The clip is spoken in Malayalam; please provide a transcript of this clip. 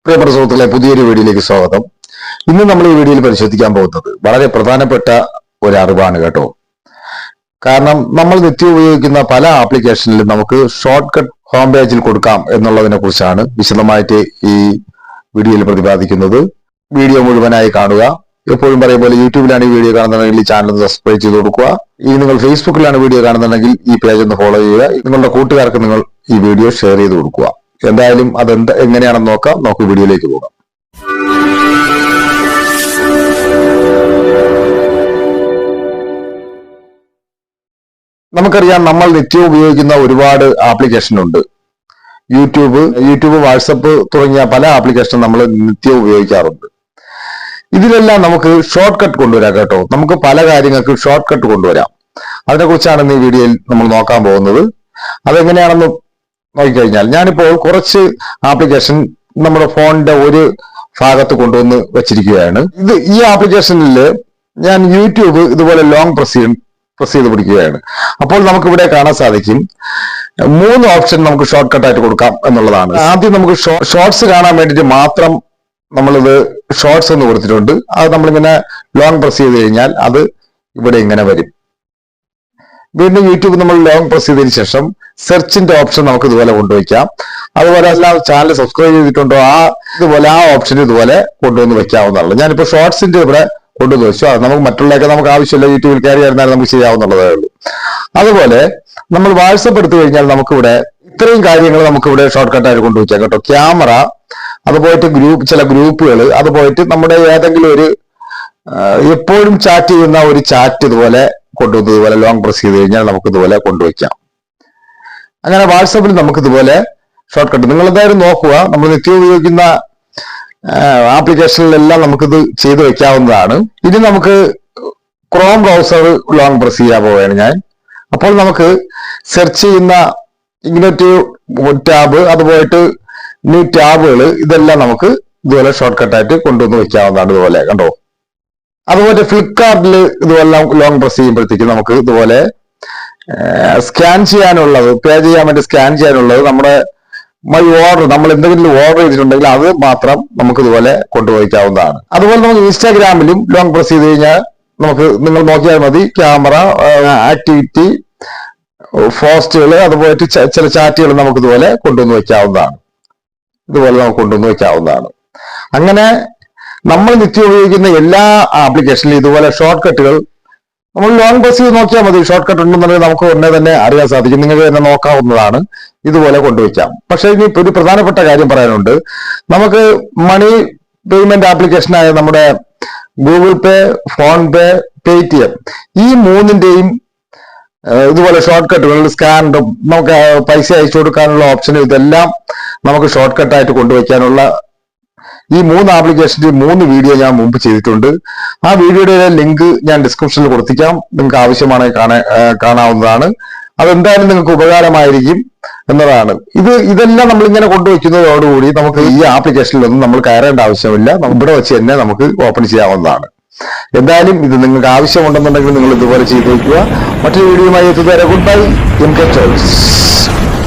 പ്രിയപ്പെട്ട സുഹൃത്തുക്കളെ, പുതിയൊരു വീഡിയോയിലേക്ക് സ്വാഗതം. ഇന്ന് നമ്മൾ ഈ വീഡിയോയിൽ പരിശോധിക്കാൻ പോകുന്നത് വളരെ പ്രധാനപ്പെട്ട ഒരു അറിവാണ് കേട്ടോ. കാരണം നമ്മൾ നിത്യം ഉപയോഗിക്കുന്ന പല ആപ്ലിക്കേഷനിലും നമുക്ക് ഷോർട്ട് കട്ട് ഹോം പേജിൽ കൊടുക്കാം എന്നുള്ളതിനെ കുറിച്ചാണ് വിശദമായിട്ട് ഈ വീഡിയോയിൽ പ്രതിപാദിക്കുന്നത്. വീഡിയോ മുഴുവനായി കാണുക. എപ്പോഴും പറയും പോലെ യൂട്യൂബിലാണ് ഈ വീഡിയോ കാണുന്നുണ്ടെങ്കിൽ ഈ ചാനൽ ഒന്ന് സബ്സ്ക്രൈബ് ചെയ്ത് കൊടുക്കുക. ഇനി നിങ്ങൾ ഫേസ്ബുക്കിലാണ് വീഡിയോ കാണുന്നുണ്ടെങ്കിൽ ഈ പേജ് ഒന്ന് ഫോളോ ചെയ്യുക. നിങ്ങളുടെ കൂട്ടുകാർക്ക് നിങ്ങൾ ഈ വീഡിയോ ഷെയർ ചെയ്ത് കൊടുക്കുക. എന്തായാലും എങ്ങനെയാണെന്ന് നോക്കാം. നമുക്ക് വീഡിയോയിലേക്ക് പോകാം. നമുക്കറിയാം, നമ്മൾ നിത്യം ഉപയോഗിക്കുന്ന ഒരുപാട് ആപ്ലിക്കേഷൻ ഉണ്ട്. യൂട്യൂബ്, വാട്സപ്പ് തുടങ്ങിയ പല ആപ്ലിക്കേഷനും നമ്മൾ നിത്യം ഉപയോഗിക്കാറുണ്ട്. ഇതിലെല്ലാം നമുക്ക് ഷോർട്ട് കട്ട് കൊണ്ടുവരാം കേട്ടോ. നമുക്ക് പല കാര്യങ്ങൾക്ക് ഷോർട്ട് കട്ട് കൊണ്ടുവരാം. അതിനെക്കുറിച്ചാണ് ഇന്ന് ഈ വീഡിയോയിൽ നമ്മൾ നോക്കാൻ പോകുന്നത്. അതെങ്ങനെയാണെന്ന് നോക്കിക്കഴിഞ്ഞാൽ, ഞാനിപ്പോൾ കുറച്ച് ആപ്ലിക്കേഷൻ നമ്മുടെ ഫോണിന്റെ ഒരു ഭാഗത്ത് കൊണ്ടുവന്ന് വെച്ചിരിക്കുകയാണ്. ഈ ആപ്ലിക്കേഷനിൽ ഞാൻ യൂട്യൂബ് ഇതുപോലെ ലോങ് പ്രസ് ചെയ്ത് പിടിക്കുകയാണ്. അപ്പോൾ നമുക്ക് ഇവിടെ കാണാൻ സാധിക്കും 3 ഓപ്ഷൻ നമുക്ക് ഷോർട്ട് കട്ടായിട്ട് കൊടുക്കാം എന്നുള്ളതാണ്. ആദ്യം നമുക്ക് ഷോർട്സ് കാണാൻ വേണ്ടിയിട്ട് മാത്രം നമ്മളിത് ഷോർട്സ് എന്ന് കൊടുത്തിട്ടുണ്ട്. അത് നമ്മളിങ്ങനെ ലോങ് പ്രസ് ചെയ്ത് കഴിഞ്ഞാൽ അത് ഇവിടെ ഇങ്ങനെ വരും. വീണ്ടും യൂട്യൂബ് നമ്മൾ ലോങ് പ്രസ് ചെയ്തതിനു ശേഷം സെർച്ചിന്റെ ഓപ്ഷൻ നമുക്ക് ഇതുപോലെ കൊണ്ടുവയ്ക്കാം. അതുപോലെ എല്ലാ ചാനൽ സബ്സ്ക്രൈബ് ചെയ്തിട്ടുണ്ടോ ഇതുപോലെ ആ ഓപ്ഷൻ ഇതുപോലെ കൊണ്ടുവന്ന് വെക്കാവുന്നതാണ്. ഞാനിപ്പോ ഷോർട്സിന്റെ ഇവിടെ കൊണ്ടുവന്ന് വെച്ചു. അത് നമുക്ക് മറ്റുള്ളതൊക്കെ നമുക്ക് ആവശ്യമില്ല, യൂട്യൂബിൽ കയറി വരുന്നാലും നമുക്ക് ചെയ്യാവുന്നതേ ഉള്ളൂ. അതുപോലെ നമ്മൾ വാട്സപ്പ് എടുത്തു കഴിഞ്ഞാൽ നമുക്കിവിടെ ഇത്രയും കാര്യങ്ങൾ നമുക്കിവിടെ ഷോർട്ട് കട്ടായിട്ട് കൊണ്ടുവയ്ക്കാം കേട്ടോ. ക്യാമറ, അത് പോയിട്ട് ചില ഗ്രൂപ്പുകൾ, അത് പോയിട്ട് നമ്മുടെ ഏതെങ്കിലും ഒരു എപ്പോഴും ചാറ്റ് ചെയ്യുന്ന ഒരു ചാറ്റ് ഇതുപോലെ കൊണ്ടുവന്ന് ഇതുപോലെ ലോങ് പ്രസ് ചെയ്ത് കഴിഞ്ഞാൽ നമുക്ക് ഇതുപോലെ കൊണ്ടുവയ്ക്കാം. അങ്ങനെ വാട്സപ്പിൽ നമുക്ക് ഇതുപോലെ ഷോർട്ട് കട്ട് നിങ്ങൾ എന്തായാലും നോക്കുക. നമ്മൾ നിത്യം ഉപയോഗിക്കുന്ന ആപ്ലിക്കേഷനിലെല്ലാം നമുക്കിത് ചെയ്ത് വെക്കാവുന്നതാണ്. ഇനി നമുക്ക് ക്രോം ബ്രൗസർ ലോങ് പ്രസ് ചെയ്യാൻ പോവുകയാണ് ഞാൻ. അപ്പോൾ നമുക്ക് സെർച്ച് ചെയ്യുന്ന ഇഗ്നറ്റ് ടാബ്, അത് പോയിട്ട് ന്യൂ ടാബുകൾ, ഇതെല്ലാം നമുക്ക് ഇതുപോലെ ഷോർട്ട് കട്ടായിട്ട് കൊണ്ടുവന്ന് വെക്കാവുന്നതാണ്. ഇതുപോലെ കണ്ടോ. അതുപോലെ ഫ്ലിപ്കാർട്ടിൽ ഇതുപോലെ ലോങ് പ്രസ് ചെയ്യുമ്പോഴത്തേക്ക് നമുക്ക് ഇതുപോലെ സ്കാൻ ചെയ്യാനുള്ളത്, പേ ചെയ്യാൻ വേണ്ടി സ്കാൻ ചെയ്യാനുള്ളത് നമ്മുടെ ഓർഡർ, നമ്മൾ എന്തെങ്കിലും ഓർഡർ ചെയ്തിട്ടുണ്ടെങ്കിൽ അത് മാത്രം നമുക്ക് ഇതുപോലെ കൊണ്ടുപോയിക്കാവുന്നതാണ്. അതുപോലെ നമുക്ക് ഇൻസ്റ്റാഗ്രാമിലും ലോങ് പ്രസ് ചെയ്ത് കഴിഞ്ഞാൽ നിങ്ങൾ നോക്കിയാൽ മതി, ക്യാമറ, ആക്ടിവിറ്റി, പോസ്റ്റുകൾ, അതുപോലെ ചില ചാറ്റുകൾ നമുക്ക് ഇതുപോലെ കൊണ്ടുവന്ന് വെക്കാവുന്നതാണ്. ഇതുപോലെ നമുക്ക് കൊണ്ടുവന്ന് വെക്കാവുന്നതാണ്. അങ്ങനെ നമ്മൾ നിത്യം ഉപയോഗിക്കുന്ന എല്ലാ ആപ്ലിക്കേഷനിലും ഇതുപോലെ ഷോർട്ട് കട്ടുകൾ നമ്മൾ ലോങ് പ്രസ് ചെയ്ത് നോക്കിയാൽ മതി. ഷോർട്ട് കട്ട് ഉണ്ടെന്നുണ്ടെങ്കിൽ നമുക്ക് ഉടനെ തന്നെ അറിയാൻ സാധിക്കും. നിങ്ങൾക്ക് തന്നെ നോക്കാവുന്നതാണ്. ഇതുപോലെ കൊണ്ടുവയ്ക്കാം. പക്ഷേ ഇനി ഒരു പ്രധാനപ്പെട്ട കാര്യം പറയാനുണ്ട്. നമുക്ക് മണി പേയ്മെന്റ് ആപ്ലിക്കേഷനായ നമ്മുടെ ഗൂഗിൾ പേ, ഫോൺ പേ, പേടിഎം, ഈ 3ന്റെയും ഇതുപോലെ ഷോർട്ട് കട്ടുകൾ, സ്കാനറും, നമുക്ക് പൈസ അയച്ചു കൊടുക്കാനുള്ള ഓപ്ഷനും, ഇതെല്ലാം നമുക്ക് ഷോർട്ട് കട്ടായിട്ട് കൊണ്ടുവയ്ക്കാനുള്ള ഈ 3 ആപ്ലിക്കേഷന്റെ 3 വീഡിയോ ഞാൻ മുമ്പ് ചെയ്തിട്ടുണ്ട്. ആ വീഡിയോയുടെ ലിങ്ക് ഞാൻ ഡിസ്ക്രിപ്ഷനിൽ കൊടുത്തിക്കാം. നിങ്ങൾക്ക് ആവശ്യമാണെങ്കിൽ കാണാവുന്നതാണ്. അതെന്തായാലും നിങ്ങൾക്ക് ഉപകാരമായിരിക്കും എന്നതാണ്. ഇതെല്ലാം നമ്മൾ ഇങ്ങനെ കൊണ്ടുവയ്ക്കുന്നതോടുകൂടി നമുക്ക് ഈ ആപ്ലിക്കേഷനിലൊന്നും നമ്മൾ കയറേണ്ട ആവശ്യമില്ല. ഇവിടെ വെച്ച് തന്നെ നമുക്ക് ഓപ്പൺ ചെയ്യാവുന്നതാണ്. എന്തായാലും ഇത് നിങ്ങൾക്ക് ആവശ്യമുണ്ടെന്നുണ്ടെങ്കിൽ നിങ്ങൾ ഇതുപോലെ ചെയ്തു വയ്ക്കുക. മറ്റൊരു വീഡിയോയുമായി എത്തുന്നവരെ good bye. M K choice.